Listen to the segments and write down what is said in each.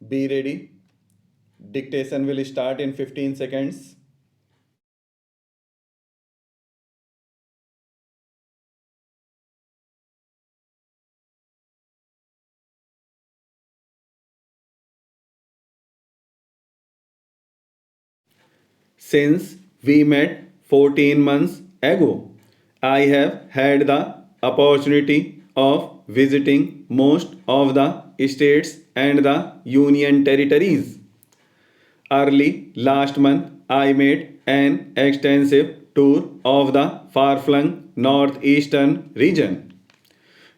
Be ready. Dictation will start in 15 seconds. Since we met 14 months ago, I have had the opportunity of visiting most of the states and the union territories. Early last month, I made an extensive tour of the far flung northeastern region.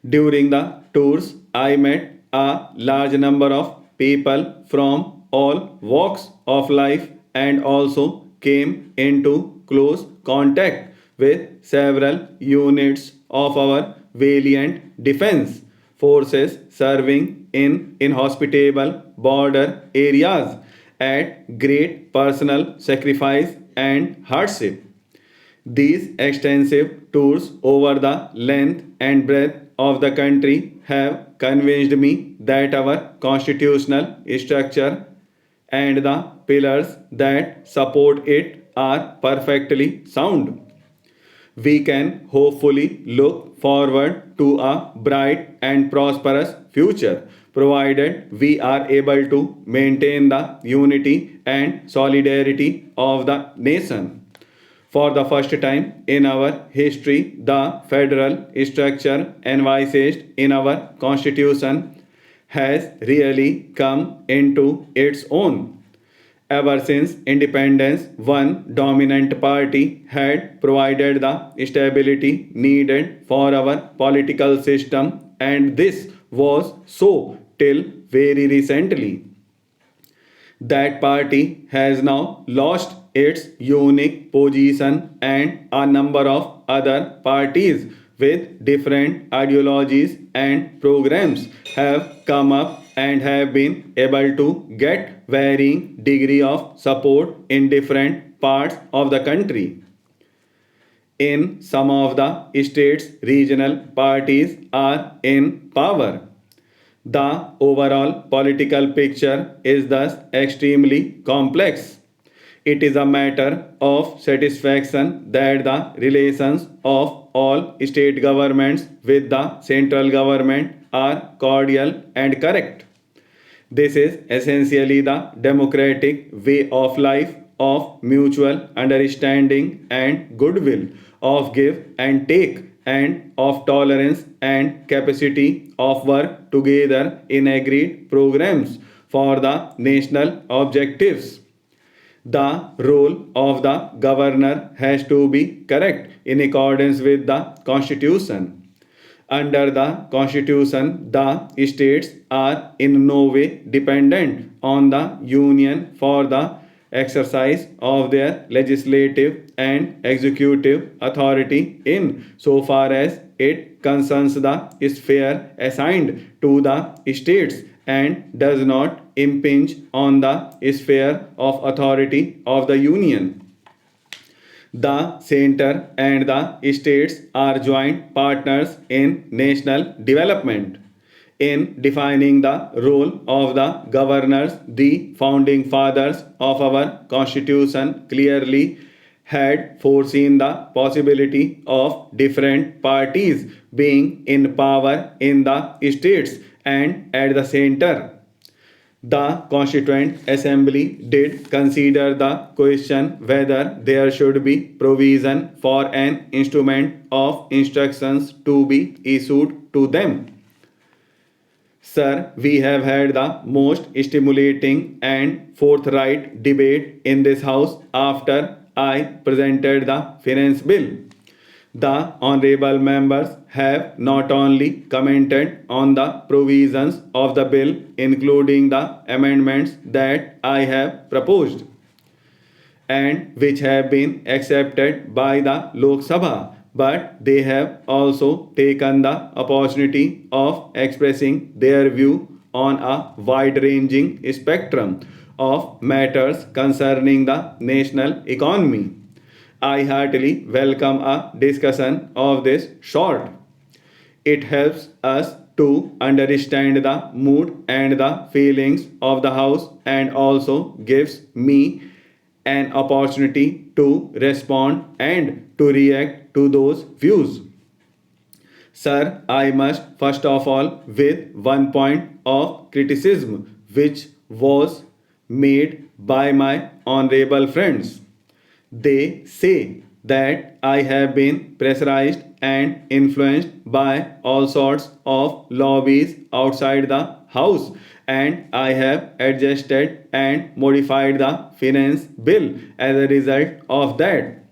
During the tours, I met a large number of people from all walks of life and also came into close contact with several units of our valiant defense forces serving in inhospitable border areas at great personal sacrifice and hardship. These extensive tours over the length and breadth of the country have convinced me that our constitutional structure and the pillars that support it are perfectly sound. We can hopefully look forward to a bright and prosperous future provided we are able to maintain the unity and solidarity of the nation. For the first time in our history, the federal structure envisaged in our constitution has really come into its own. Ever since independence, one dominant party had provided the stability needed for our political system, and this was so till very recently. That party has now lost its unique position, and a number of other parties with different ideologies and programs have come up and have been able to get varying degree of support in different parts of the country. In some of the states, regional parties are in power. The overall political picture is thus extremely complex. It is a matter of satisfaction that the relations of all state governments with the central government are cordial and correct. This is essentially the democratic way of life of mutual understanding and goodwill, of give and take, and of tolerance and capacity of work together in agreed programs for the national objectives. The role of the governor has to be correct in accordance with the Constitution. Under the Constitution, the states are in no way dependent on the Union for the exercise of their legislative and executive authority in so far as it concerns the sphere assigned to the states and does not impinge on the sphere of authority of the Union. The center and the states are joint partners in national development. In defining the role of the governors, the founding fathers of our constitution clearly had foreseen the possibility of different parties being in power in the states and at the center. The Constituent Assembly did consider the question whether there should be provision for an instrument of instructions to be issued to them. Sir, we have had the most stimulating and forthright debate in this House after I presented the Finance Bill. The honorable members have not only commented on the provisions of the bill, including the amendments that I have proposed and which have been accepted by the Lok Sabha, but they have also taken the opportunity of expressing their view on a wide ranging spectrum of matters concerning the national economy. I heartily welcome a discussion of this sort. It helps us to understand the mood and the feelings of the house and also gives me an opportunity to respond and to react to those views. Sir, I must first of all with one point of criticism which was made by my honorable friends. They say that I have been pressurized and influenced by all sorts of lobbies outside the house, and I have adjusted and modified the finance bill as a result of that.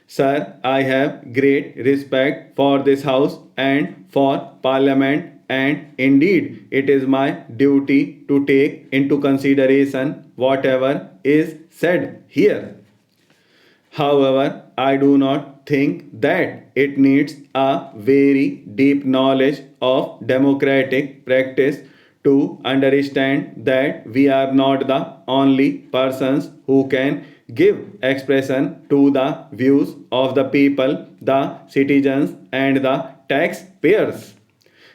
Sir, I have great respect for this house and for Parliament, and indeed it is my duty to take into consideration whatever is said here. However, I do not think that it needs a very deep knowledge of democratic practice to understand that we are not the only persons who can give expression to the views of the people, the citizens, and the taxpayers.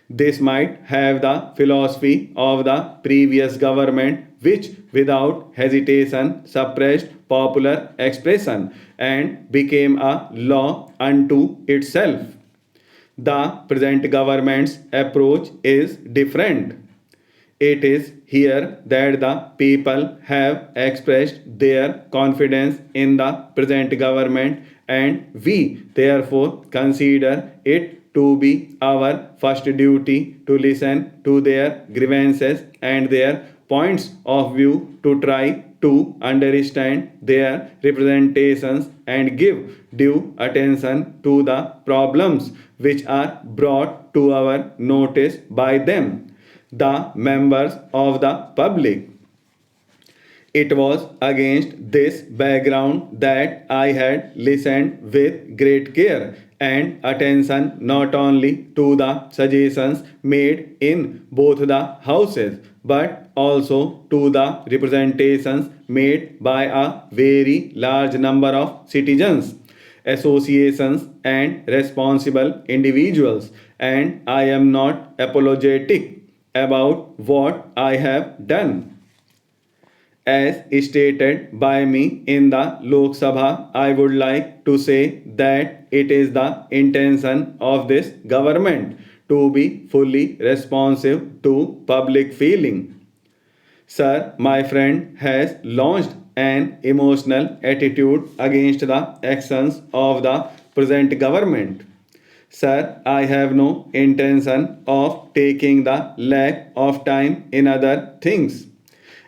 This might have the philosophy of the previous government, which without hesitation suppressed popular expression and became a law unto itself. The present government's approach is different. It is here that the people have expressed their confidence in the present government, and we therefore consider it to be our first duty to listen to their grievances and their points of view to try to understand their representations and give due attention to the problems which are brought to our notice by them, the members of the public. It was against this background that I had listened with great care and attention not only to the suggestions made in both the houses but also to the representations made by a very large number of citizens, associations, and responsible individuals, and I am not apologetic about what I have done. As stated by me in the Lok Sabha, I would like to say that it is the intention of this government to be fully responsive to public feeling. Sir, my friend has launched an emotional attitude against the actions of the present government. Sir, I have no intention of taking the lack of time in other things.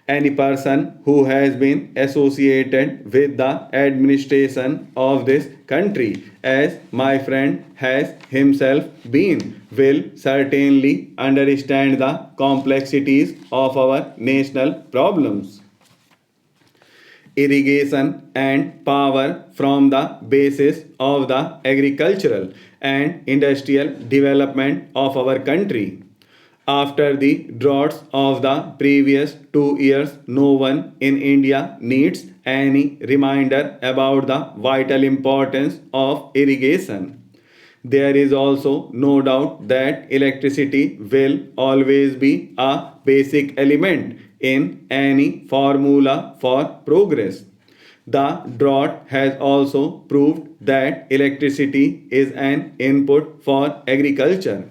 Any person who has been associated with the administration of this country, as my friend has himself been, will certainly understand the complexities of our national problems. Irrigation and power from the basis of the agricultural and industrial development of our country. After the droughts of the previous 2 years, no one in India needs any reminder about the vital importance of irrigation. There is also no doubt that electricity will always be a basic element in any formula for progress. The drought has also proved that electricity is an input for agriculture.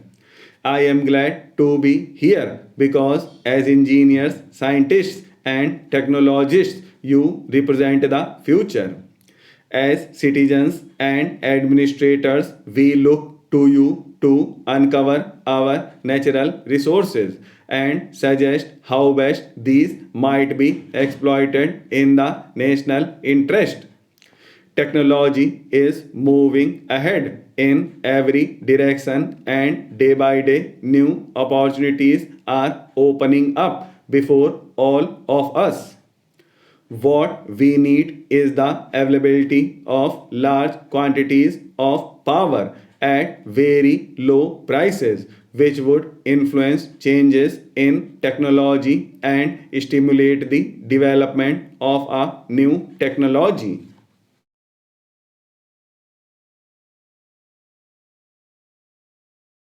I am glad to be here because, as engineers, scientists, and technologists, you represent the future. As citizens and administrators, we look to you to uncover our natural resources and suggest how best these might be exploited in the national interest. Technology is moving ahead in every direction, and day by day, new opportunities are opening up before all of us. What we need is the availability of large quantities of power at very low prices, which would influence changes in technology and stimulate the development of a new technology.